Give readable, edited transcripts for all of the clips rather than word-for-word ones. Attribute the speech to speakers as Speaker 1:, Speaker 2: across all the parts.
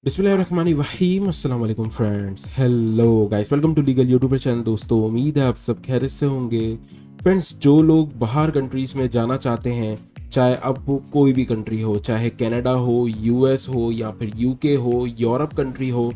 Speaker 1: बिस्मिल्लाहिर्रहमानिर्रहीम। अस्सलाम वालेकुम friends, hello guys, welcome to legal YouTuber channel. दोस्तों, उम्मीद है आप सब खैरियत से होंगे। फ्रेंड्स, जो लोग बाहर कंट्रीज़ में जाना चाहते हैं, चाहे अब वो कोई भी कंट्री हो, चाहे कनाडा हो, यूएस हो या फिर यूके हो, यूरोप कंट्री हो,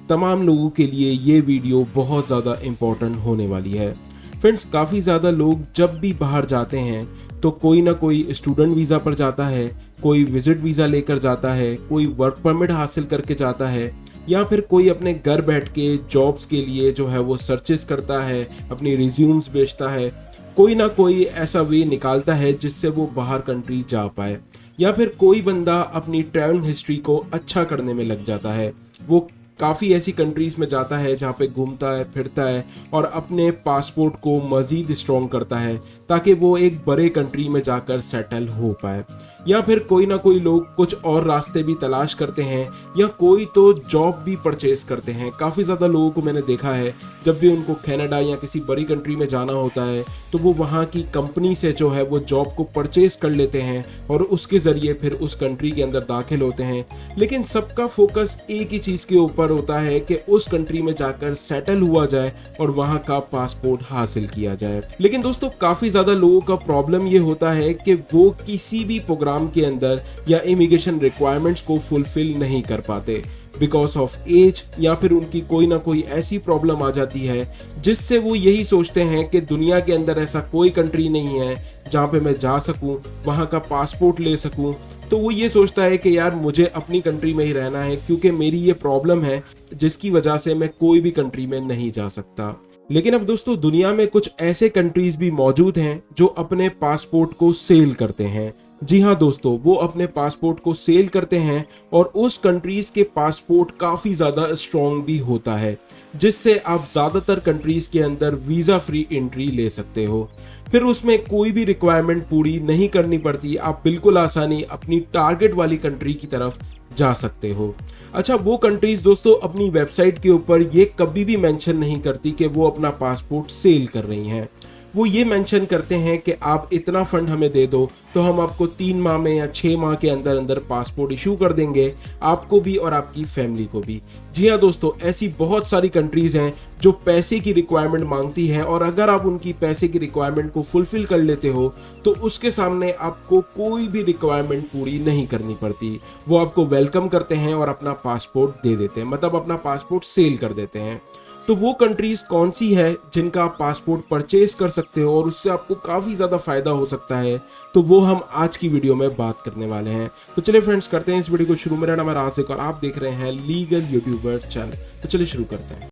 Speaker 1: तमाम लोगों के लिए ये वीडियो बहुत ज़्यादा इम्पोर्टेंट होने वाली है। फ्रेंड्स, काफ़ी ज़्यादा लोग जब भी बाहर जाते हैं तो कोई ना कोई स्टूडेंट वीज़ा पर जाता है, कोई विजिट वीज़ा लेकर जाता है, कोई वर्क परमिट हासिल करके जाता है, या फिर कोई अपने घर बैठ के जॉब्स के लिए जो है वो सर्चेस करता है, अपनी रिज्यूम्स बेचता है। कोई ना कोई ऐसा वे निकालता है जिससे वो बाहर कंट्री जा पाए, या फिर कोई बंदा अपनी ट्रैवल हिस्ट्री को अच्छा करने में लग जाता है। वो काफ़ी ऐसी कंट्रीज़ में जाता है जहाँ पे घूमता है, फिरता है और अपने पासपोर्ट को मज़ीद स्ट्रॉन्ग करता है ताकि वो एक बड़े कंट्री में जाकर सेटल हो पाए। या फिर कोई ना कोई लोग कुछ और रास्ते भी तलाश करते हैं, या कोई तो जॉब भी परचेज करते हैं। काफ़ी ज़्यादा लोगों को मैंने देखा है, जब भी उनको कनाडा या किसी बड़ी कंट्री में जाना होता है तो वो वहाँ की कंपनी से जो है वो जॉब को परचेज कर लेते हैं और उसके ज़रिए फिर उस कंट्री के अंदर दाखिल होते हैं। लेकिन सबका फोकस एक ही चीज़ के ऊपर होता है कि उस कंट्री में जाकर सेटल हुआ जाए और वहाँ का पासपोर्ट हासिल किया जाए। लेकिन दोस्तों, काफ़ी ज़्यादा लोगों का प्रॉब्लम ये होता है कि वो किसी भी प्रोग्राम के अंदर या इमिग्रेशन रिक्वायरमेंट्स को फुलफिल नहीं कर पाते बिकॉज ऑफ एज, या फिर उनकी कोई ना कोई ऐसी प्रॉब्लम आ जाती है जिससे वो यही सोचते हैं कि दुनिया के अंदर ऐसा कोई कंट्री नहीं है जहाँ पे मैं जा सकूँ, वहाँ का पासपोर्ट ले सकूँ। तो वो ये सोचता है कि यार मुझे अपनी कंट्री में ही रहना है क्योंकि मेरी ये प्रॉब्लम है जिसकी वजह से मैं कोई भी कंट्री में नहीं जा सकता। लेकिन अब दोस्तों, दुनिया में कुछ ऐसे कंट्रीज भी मौजूद हैं जो अपने पासपोर्ट को सेल करते हैं। जी हाँ दोस्तों, वो अपने पासपोर्ट को सेल करते हैं और उस कंट्रीज के पासपोर्ट काफ़ी ज़्यादा स्ट्रॉन्ग भी होता है जिससे आप ज़्यादातर कंट्रीज के अंदर वीज़ा फ्री एंट्री ले सकते हो। फिर उसमें कोई भी रिक्वायरमेंट पूरी नहीं करनी पड़ती, आप बिल्कुल आसानी अपनी टारगेट वाली कंट्री की तरफ जा सकते हो। अच्छा, वो कंट्रीज दोस्तों अपनी वेबसाइट के ऊपर ये कभी भी मेंशन नहीं करती कि वो अपना पासपोर्ट सेल कर रही हैं। वो ये मेंशन करते हैं कि आप इतना फंड हमें दे दो तो हम आपको 3 माह में या 6 माह के अंदर अंदर पासपोर्ट इशू कर देंगे, आपको भी और आपकी फैमिली को भी। जी हाँ दोस्तों, ऐसी बहुत सारी कंट्रीज़ हैं जो पैसे की रिक्वायरमेंट मांगती हैं, और अगर आप उनकी पैसे की रिक्वायरमेंट को फुलफिल कर लेते हो तो उसके सामने आपको कोई भी रिक्वायरमेंट पूरी नहीं करनी पड़ती। वो आपको वेलकम करते हैं और अपना पासपोर्ट दे देते हैं, मतलब अपना पासपोर्ट सेल कर देते हैं। तो वो कंट्रीज कौन सी है जिनका आप पासपोर्ट परचेज कर सकते हो और उससे आपको काफ़ी ज़्यादा फ़ायदा हो सकता है, तो वो हम आज की वीडियो में बात करने वाले हैं। तो चलिए फ्रेंड्स, करते हैं इस वीडियो को शुरू। मेरा नाम है राशिक और आप देख रहे हैं लीगल यूट्यूबर चैनल। तो चलिए शुरू करते हैं।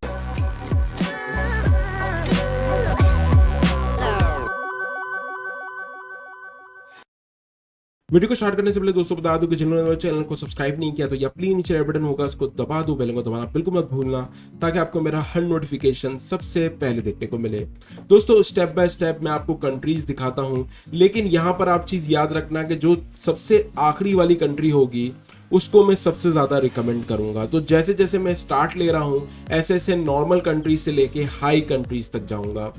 Speaker 1: वीडियो को स्टार्ट करने से पहले दोस्तों बता दूं कि जिन्होंने मेरे चैनल को सब्सक्राइब नहीं किया तो या प्लीज नीचे रेड बटन होगा, उसको दबा दो, बेल को दबाना बिल्कुल मत भूलना ताकि आपको मेरा हर नोटिफिकेशन सबसे पहले देखने को मिले। दोस्तों, स्टेप बाय स्टेप मैं आपको कंट्रीज दिखाता हूं, लेकिन यहां पर आप चीज याद रखना कि जो सबसे आखिरी वाली कंट्री होगी उसको मैं सबसे ज़्यादा रिकमेंड करूंगा। तो जैसे जैसे मैं स्टार्ट ले रहा हूं, ऐसे ऐसे नॉर्मल कंट्रीज से लेके हाई कंट्रीज तक जाऊंगा।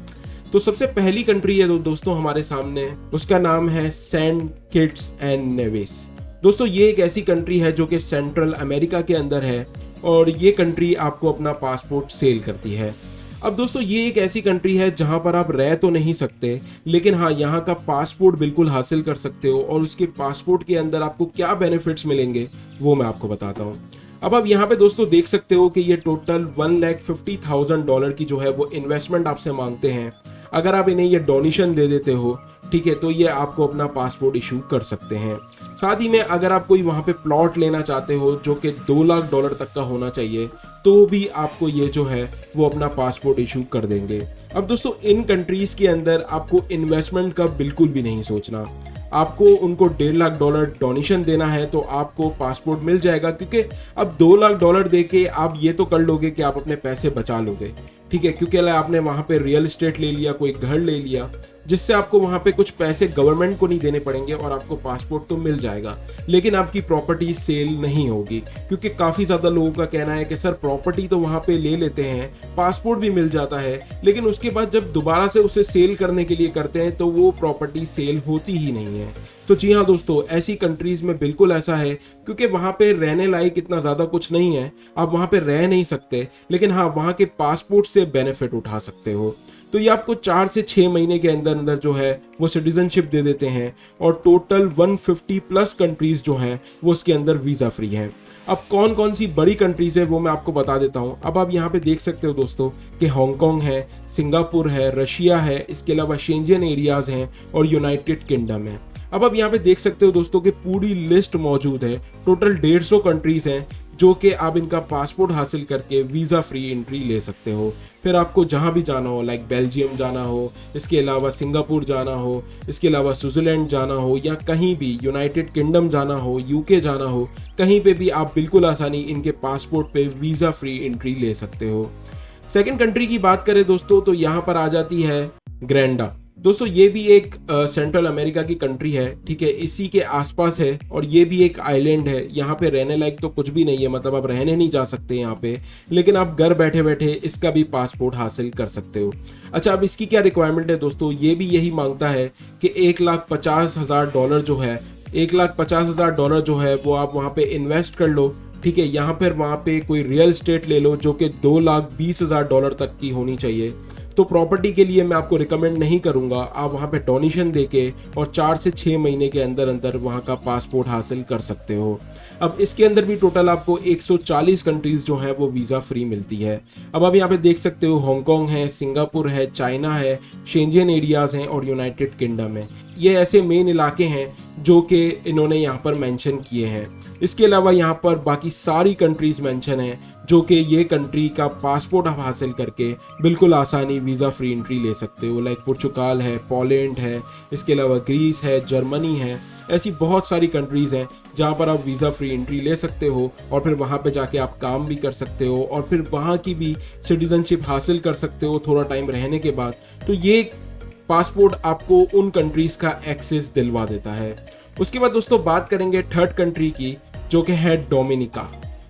Speaker 1: तो सबसे पहली कंट्री है दोस्तों हमारे सामने, उसका नाम है सेंट किट्स एंड नेविस। दोस्तों, ये एक ऐसी कंट्री है जो कि सेंट्रल अमेरिका के अंदर है और ये कंट्री आपको अपना पासपोर्ट सेल करती है। अब दोस्तों, ये एक ऐसी कंट्री है जहां पर आप रह तो नहीं सकते, लेकिन हाँ, यहाँ का पासपोर्ट बिल्कुल हासिल कर सकते हो, और उसके पासपोर्ट के अंदर आपको क्या बेनिफिट्स मिलेंगे वो मैं आपको बताता हूँ। अब आप यहाँ पे दोस्तों देख सकते हो कि ये टोटल $1,50,000 की जो है वो इन्वेस्टमेंट आपसे मांगते हैं। अगर आप इन्हें ये डोनेशन दे देते हो, ठीक है, तो ये आपको अपना पासपोर्ट इशू कर सकते हैं। साथ ही में अगर आप कोई वहाँ पे प्लॉट लेना चाहते हो जो कि $2 लाख तक का होना चाहिए, तो भी आपको ये जो है वो अपना पासपोर्ट इशू कर देंगे। अब दोस्तों, इन कंट्रीज़ के अंदर आपको इन्वेस्टमेंट का बिल्कुल भी नहीं सोचना। आपको उनको $1.5 लाख डोनेशन देना है तो आपको पासपोर्ट मिल जाएगा, क्योंकि अब $2 लाख दे के आप ये तो कर लोगे कि आप अपने पैसे बचा लोगे, ठीक है, क्योंकि आपने वहाँ पे रियल एस्टेट ले लिया, कोई घर ले लिया, जिससे आपको वहाँ पे कुछ पैसे गवर्नमेंट को नहीं देने पड़ेंगे और आपको पासपोर्ट तो मिल जाएगा, लेकिन आपकी प्रॉपर्टी सेल नहीं होगी। क्योंकि काफ़ी ज़्यादा लोगों का कहना है कि सर प्रॉपर्टी तो वहाँ पे ले लेते हैं, पासपोर्ट भी मिल जाता है, लेकिन उसके बाद जब दोबारा से उसे सेल करने के लिए करते हैं तो वो प्रॉपर्टी सेल होती ही नहीं है। तो जी हाँ दोस्तों, ऐसी कंट्रीज में बिल्कुल ऐसा है, क्योंकि वहाँ पे रहने लायक इतना ज़्यादा कुछ नहीं है, आप वहाँ पे रह नहीं सकते, लेकिन हाँ वहाँ के पासपोर्ट से बेनिफिट उठा सकते हो। तो ये आपको 4 से 6 महीने के अंदर अंदर जो है वो सिटीजनशिप दे देते हैं, और टोटल 150 प्लस कंट्रीज जो हैं वो उसके अंदर वीज़ा फ्री हैं। अब कौन कौन सी बड़ी कंट्रीज है वो मैं आपको बता देता हूँ। अब आप यहाँ पे देख सकते हो दोस्तों कि हांगकांग है, सिंगापुर है, रशिया है, इसके अलावा शेंजन एरियाज हैं और यूनाइटेड किंगडम है। अब आप यहाँ पे देख सकते हो दोस्तों कि पूरी लिस्ट मौजूद है, टोटल 150 कंट्रीज हैं जो कि आप इनका पासपोर्ट हासिल करके वीज़ा फ्री एंट्री ले सकते हो। फिर आपको जहाँ भी जाना हो, लाइक बेल्जियम जाना हो, इसके अलावा सिंगापुर जाना हो, इसके अलावा स्विट्ज़रलैंड जाना हो, या कहीं भी यूनाइटेड किंगडम जाना हो, यूके जाना हो, कहीं पे भी आप बिल्कुल आसानी इनके पासपोर्ट पे वीज़ा फ्री एंट्री ले सकते हो। सेकंड कंट्री की बात करें दोस्तों तो यहाँ पर आ जाती है ग्रेंडा। दोस्तों ये भी एक सेंट्रल अमेरिका की कंट्री है, ठीक है, इसी के आसपास है, और ये भी एक आइलैंड है। यहाँ पे रहने लायक तो कुछ भी नहीं है, मतलब आप रहने नहीं जा सकते यहाँ पे, लेकिन आप घर बैठे बैठे इसका भी पासपोर्ट हासिल कर सकते हो। अच्छा, अब इसकी क्या रिक्वायरमेंट है दोस्तों, ये भी यही मांगता है कि $1,50,000 जो है, $1,50,000 जो है वो आप वहाँ पे इन्वेस्ट कर लो, ठीक है। यहाँ पर वहाँ पे कोई रियल स्टेट ले लो जो कि $2,20,000 तक की होनी चाहिए। तो प्रॉपर्टी के लिए मैं आपको रिकमेंड नहीं करूंगा, आप वहाँ पे डोनेशन देके और 4 से 6 महीने के अंदर अंदर वहाँ का पासपोर्ट हासिल कर सकते हो। अब इसके अंदर भी टोटल आपको 140 कंट्रीज जो है वो वीज़ा फ्री मिलती है। अब आप यहाँ पे देख सकते हो हांगकांग है, सिंगापुर है, चाइना है, शेंजन एरियाज हैं और यूनाइटेड किंगडम है। ये ऐसे मेन इलाके हैं जो कि इन्होंने यहाँ पर मेंशन किए हैं। इसके अलावा यहाँ पर बाकी सारी कंट्रीज मेंशन हैं जो कि ये कंट्री का पासपोर्ट आप हासिल करके बिल्कुल आसानी वीज़ा फ्री एंट्री ले सकते हो, लाइक पुर्तगाल है, पोलैंड है, इसके अलावा ग्रीस है, जर्मनी है। ऐसी बहुत सारी कंट्रीज़ हैं जहाँ पर आप वीज़ा फ्री एंट्री ले सकते हो और फिर वहाँ पे जाके आप काम भी कर सकते हो और फिर वहाँ की भी सिटीजनशिप हासिल कर सकते हो थोड़ा टाइम रहने के बाद। तो ये पासपोर्ट आपको उन कंट्रीज़ का एक्सेस दिलवा देता है। उसके बाद दोस्तों बात करेंगे थर्ड कंट्री की, जो कि है डोमिनिका।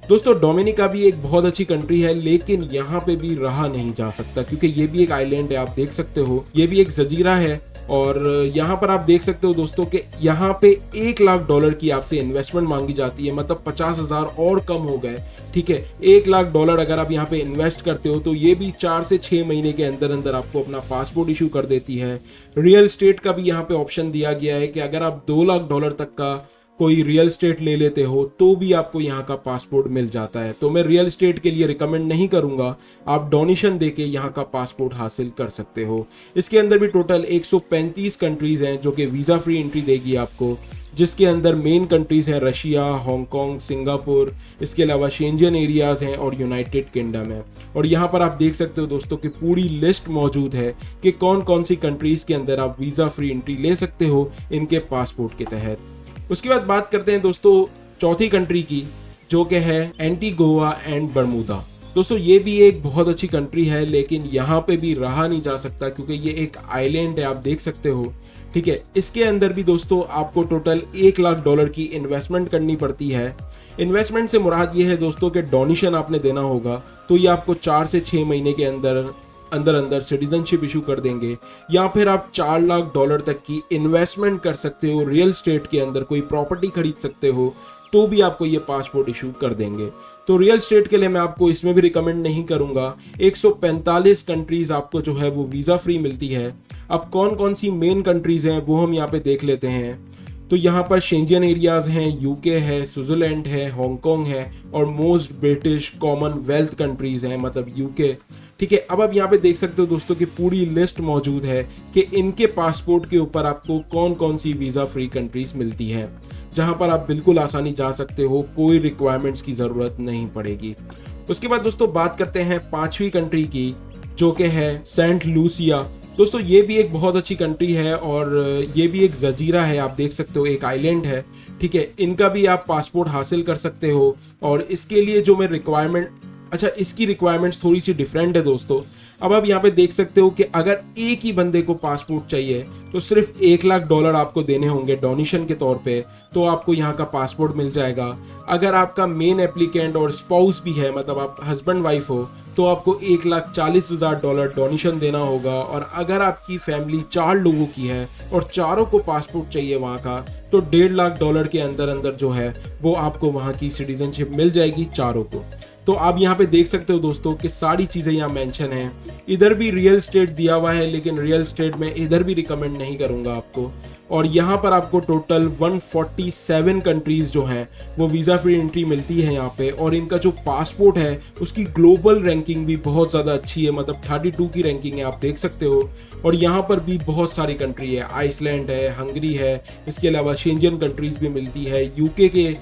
Speaker 1: दोस्तों डोमिनिका भी एक बहुत अच्छी कंट्री है, लेकिन यहाँ पे भी रहा नहीं जा सकता क्योंकि ये भी एक आइलैंड है, आप देख सकते हो, ये भी एक जजीरा है। और यहाँ पर आप देख सकते हो दोस्तों कि यहाँ पे $1,00,000 की आपसे इन्वेस्टमेंट मांगी जाती है, मतलब 50,000 और कम हो गए, ठीक है। $1,00,000 अगर आप यहाँ पे इन्वेस्ट करते हो तो ये भी 4 से 6 महीने के अंदर अंदर आपको अपना पासपोर्ट इशू कर देती है। रियल स्टेट का भी यहाँ पे ऑप्शन दिया गया है कि अगर आप $2,00,000 तक का कोई रियल स्टेट ले लेते हो तो भी आपको यहाँ का पासपोर्ट मिल जाता है। तो मैं रियल स्टेट के लिए रिकमेंड नहीं करूँगा, आप डोनेशन देके यहाँ का पासपोर्ट हासिल कर सकते हो। इसके अंदर भी टोटल 135 कंट्रीज़ हैं जो कि वीज़ा फ्री एंट्री देगी आपको, जिसके अंदर मेन कंट्रीज़ हैं रशिया, हांगकांग, सिंगापुर, इसके अलावा शेंजन एरियाज़ हैं और यूनाइटेड किंगडम है। और यहाँ पर आप देख सकते हो दोस्तों कि पूरी लिस्ट मौजूद है कि कौन कौन सी कंट्रीज़ के अंदर आप वीज़ा फ्री एंट्री ले सकते हो इनके पासपोर्ट के तहत। उसके बाद बात करते हैं दोस्तों चौथी कंट्री की, जो कि है एंटीगोवा एंड बरमूदा। दोस्तों ये भी एक बहुत अच्छी कंट्री है, लेकिन यहाँ पे भी रहा नहीं जा सकता क्योंकि ये एक आइलैंड है, आप देख सकते हो, ठीक है। इसके अंदर भी दोस्तों आपको टोटल $1,00,000 की इन्वेस्टमेंट करनी पड़ती है। इन्वेस्टमेंट से मुराद ये है दोस्तों कि डोनेशन आपने देना होगा, तो ये आपको 4 से 6 महीने के अंदर अंदर सिटीजनशिप इशू कर देंगे, या फिर आप $4,00,000 तक की इन्वेस्टमेंट कर सकते हो, रियल स्टेट के अंदर कोई प्रॉपर्टी खरीद सकते हो तो भी आपको ये पासपोर्ट इशू कर देंगे। तो रियल स्टेट के लिए मैं आपको इसमें भी रिकमेंड नहीं करूंगा। 145 कंट्रीज आपको जो है वो वीज़ा फ्री मिलती है। अब कौन कौन सी मेन कंट्रीज हैं वो हम यहाँ पे देख लेते हैं। तो यहाँ पर शेंजन एरियाज हैं, यूके है, स्विट्जरलैंड है, हांगकांग है और मोस्ट ब्रिटिश कॉमनवेल्थ कंट्रीज हैं, मतलब यूके, ठीक है। अब आप यहाँ पे देख सकते हो दोस्तों कि पूरी लिस्ट मौजूद है कि इनके पासपोर्ट के ऊपर आपको कौन कौन सी वीज़ा फ्री कंट्रीज मिलती है, जहाँ पर आप बिल्कुल आसानी जा सकते हो, कोई रिक्वायरमेंट्स की ज़रूरत नहीं पड़ेगी। उसके बाद दोस्तों बात करते हैं पांचवी कंट्री की, जो कि है सेंट लूसिया। दोस्तों ये भी एक बहुत अच्छी कंट्री है और ये भी एक जजीरा है, आप देख सकते हो, एक आइलैंड है, ठीक है। इनका भी आप पासपोर्ट हासिल कर सकते हो और इसके लिए जो मैं रिक्वायरमेंट, अच्छा इसकी रिक्वायरमेंट्स थोड़ी सी डिफरेंट है दोस्तों। अब आप यहाँ पे देख सकते हो कि अगर एक ही बंदे को पासपोर्ट चाहिए तो सिर्फ $1 लाख आपको देने होंगे डोनेशन के तौर पे, तो आपको यहाँ का पासपोर्ट मिल जाएगा। अगर आपका मेन एप्लीकेंट और स्पाउस भी है, मतलब आप हस्बैंड वाइफ हो, तो आपको $1,40,000 डोनेशन देना होगा। और अगर आपकी फैमिली 4 लोगों की है और चारों को पासपोर्ट चाहिए वहाँ का, तो $1.5 लाख के अंदर अंदर जो है वो आपको वहाँ की सिटीजनशिप मिल जाएगी चारों को। तो आप यहाँ पे देख सकते हो दोस्तों कि सारी चीज़ें यहाँ मेंशन हैं। इधर भी रियल स्टेट दिया हुआ है, लेकिन रियल स्टेट में इधर भी रिकमेंड नहीं करूँगा आपको। और यहाँ पर आपको टोटल 147 कंट्रीज़ जो हैं वो वीज़ा फ्री एंट्री मिलती है यहाँ पे। और इनका जो पासपोर्ट है उसकी ग्लोबल रैंकिंग भी बहुत ज़्यादा अच्छी है, मतलब 32 की रैंकिंग है, आप देख सकते हो। और यहाँ पर भी बहुत सारी कंट्री है, आइसलैंड है, हंगरी है, इसके अलावा शेंजन कंट्रीज़ भी मिलती है, यूके के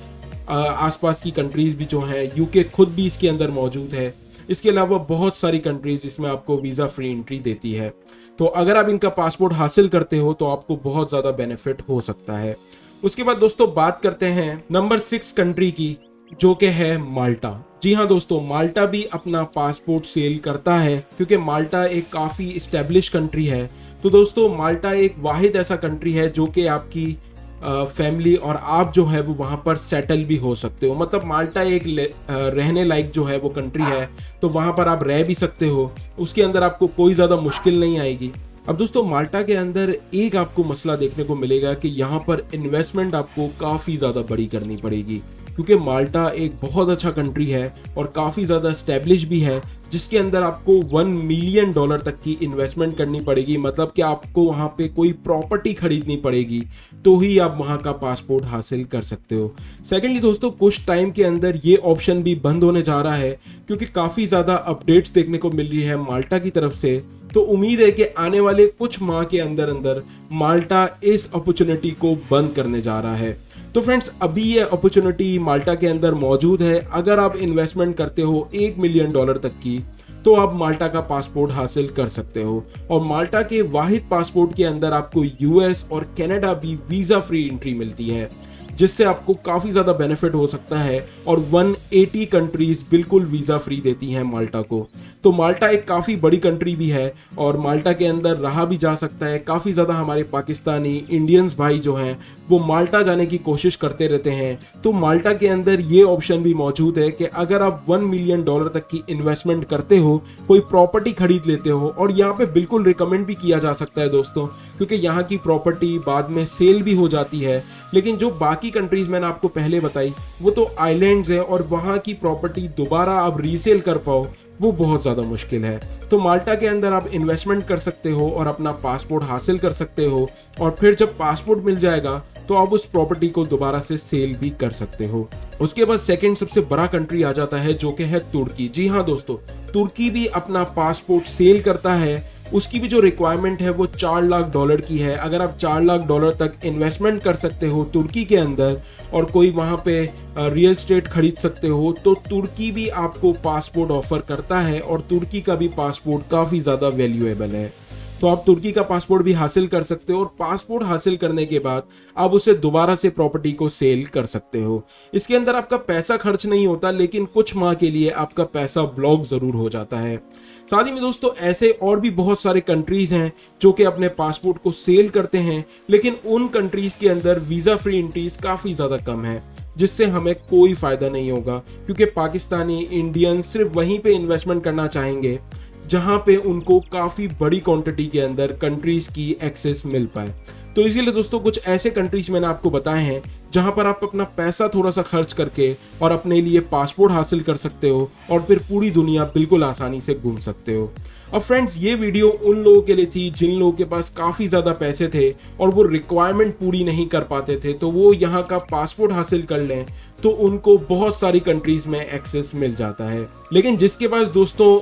Speaker 1: आसपास की कंट्रीज़ भी जो हैं, यूके खुद भी इसके अंदर मौजूद है। इसके अलावा बहुत सारी कंट्रीज़ इसमें आपको वीज़ा फ्री एंट्री देती है। तो अगर आप इनका पासपोर्ट हासिल करते हो तो आपको बहुत ज़्यादा बेनिफिट हो सकता है। उसके बाद दोस्तों बात करते हैं नंबर 6 कंट्री की, जो कि है माल्टा। जी हाँ दोस्तों, माल्टा भी अपना पासपोर्ट सेल करता है, क्योंकि माल्टा एक काफ़ी इस्टेब्लिश कंट्री है। तो दोस्तों माल्टा एक वाहिद ऐसा कंट्री है जो कि आपकी फैमिली और आप जो है वो वहाँ पर सेटल भी हो सकते हो। मतलब माल्टा एक रहने लायक जो है वो कंट्री है, तो वहाँ पर आप रह भी सकते हो, उसके अंदर आपको कोई ज़्यादा मुश्किल नहीं आएगी। अब दोस्तों माल्टा के अंदर एक आपको मसला देखने को मिलेगा कि यहाँ पर इन्वेस्टमेंट आपको काफ़ी ज़्यादा बड़ी करनी पड़ेगी, क्योंकि माल्टा एक बहुत अच्छा कंट्री है और काफ़ी ज़्यादा एस्टेब्लिश भी है, जिसके अंदर आपको $1 मिलियन तक की इन्वेस्टमेंट करनी पड़ेगी। मतलब कि आपको वहाँ पे कोई प्रॉपर्टी खरीदनी पड़ेगी तो ही आप वहाँ का पासपोर्ट हासिल कर सकते हो। सेकेंडली दोस्तों, कुछ टाइम के अंदर ये ऑप्शन भी बंद होने जा रहा है, क्योंकि काफ़ी ज़्यादा अपडेट्स देखने को मिल रही है माल्टा की तरफ से। तो उम्मीद है कि आने वाले कुछ माह के अंदर अंदर माल्टा इस अपॉर्चुनिटी को बंद करने जा रहा है। तो फ्रेंड्स, अभी ये अपॉर्चुनिटी माल्टा के अंदर मौजूद है। अगर आप इन्वेस्टमेंट करते हो $1 मिलियन तक की, तो आप माल्टा का पासपोर्ट हासिल कर सकते हो। और माल्टा के वाहिद पासपोर्ट के अंदर आपको यूएस और कनाडा भी वीज़ा फ्री एंट्री मिलती है, जिससे आपको काफ़ी ज़्यादा बेनिफिट हो सकता है। और 180 कंट्रीज़ बिल्कुल वीज़ा फ्री देती हैं माल्टा को। तो माल्टा एक काफ़ी बड़ी कंट्री भी है और माल्टा के अंदर रहा भी जा सकता है। काफ़ी ज़्यादा हमारे पाकिस्तानी इंडियंस भाई जो हैं वो माल्टा जाने की कोशिश करते रहते हैं। तो माल्टा के अंदर ये ऑप्शन भी मौजूद है कि अगर आप $1 मिलियन तक की इन्वेस्टमेंट करते हो, कोई प्रॉपर्टी खरीद लेते हो, और यहाँ पे बिल्कुल रिकमेंड भी किया जा सकता है दोस्तों, क्योंकि यहाँ की प्रॉपर्टी बाद में सेल भी हो जाती है। लेकिन जो बाकी कंट्रीज मैंने आपको पहले बताई वो तो आइलैंड्स हैं, और वहाँ की प्रॉपर्टी दोबारा आप रीसेल कर पाओ वो बहुत ज़्यादा मुश्किल है। तो माल्टा के अंदर आप इन्वेस्टमेंट कर सकते हो और अपना पासपोर्ट हासिल कर सकते हो, और फिर जब पासपोर्ट मिल जाएगा तो आप उस प्रॉपर्टी को दोबारा से सेल भी कर सकते हो। उसके बाद सेकंड सबसे बड़ा कंट्री आ जाता है, जो कि है तुर्की। जी हाँ दोस्तों, तुर्की भी अपना पासपोर्ट सेल करता है। उसकी भी जो रिक्वायरमेंट है वो $4 लाख की है। अगर आप $4 लाख तक इन्वेस्टमेंट कर सकते हो तुर्की के अंदर और कोई वहाँ पे रियल स्टेट खरीद सकते हो, तो तुर्की भी आपको पासपोर्ट ऑफर करता है, और तुर्की का भी पासपोर्ट काफ़ी ज़्यादा वैल्यूएबल है। तो आप तुर्की का पासपोर्ट भी हासिल कर सकते हो, और पासपोर्ट हासिल करने के बाद आप उसे दोबारा से प्रॉपर्टी को सेल कर सकते हो। इसके अंदर आपका पैसा खर्च नहीं होता, लेकिन कुछ माह के लिए आपका पैसा ब्लॉक ज़रूर हो जाता है। साथ ही में दोस्तों, ऐसे और भी बहुत सारे कंट्रीज़ हैं जो कि अपने पासपोर्ट को सेल करते हैं, लेकिन उन कंट्रीज़ के अंदर वीज़ा फ्री एंट्रीज काफ़ी ज़्यादा कम है, जिससे हमें कोई फ़ायदा नहीं होगा, क्योंकि पाकिस्तानी इंडियन सिर्फ वहीं पे इन्वेस्टमेंट करना चाहेंगे जहां पे उनको काफ़ी बड़ी क्वांटिटी के अंदर कंट्रीज़ की एक्सेस मिल पाए। तो इसीलिए दोस्तों, कुछ ऐसे कंट्रीज मैंने आपको बताए हैं जहां पर आप अपना पैसा थोड़ा सा खर्च करके और अपने लिए पासपोर्ट हासिल कर सकते हो, और फिर पूरी दुनिया बिल्कुल आसानी से घूम सकते हो। अब फ्रेंड्स, ये वीडियो उन लोगों के लिए थी जिन लोगों के पास काफ़ी ज़्यादा पैसे थे और वो रिक्वायरमेंट पूरी नहीं कर पाते थे, तो वो यहाँ का पासपोर्ट हासिल कर लें तो उनको बहुत सारी कंट्रीज़ में एक्सेस मिल जाता है। लेकिन जिसके पास दोस्तों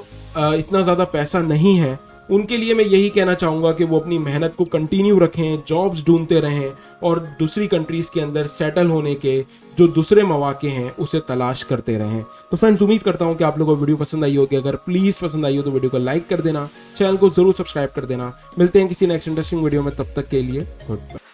Speaker 1: इतना ज़्यादा पैसा नहीं है, उनके लिए मैं यही कहना चाहूँगा कि वो अपनी मेहनत को कंटिन्यू रखें, जॉब्स ढूंढते रहें, और दूसरी कंट्रीज़ के अंदर सेटल होने के जो दूसरे मौके हैं उसे तलाश करते रहें। तो फ्रेंड्स, उम्मीद करता हूँ कि आप लोगों को वीडियो पसंद आई होगी। अगर प्लीज़ पसंद आई हो तो वीडियो को लाइक कर देना, चैनल को ज़रूर सब्सक्राइब कर देना। मिलते हैं किसी नेक्स्ट इंटरेस्टिंग वीडियो में, तब तक के लिए गुड बाय।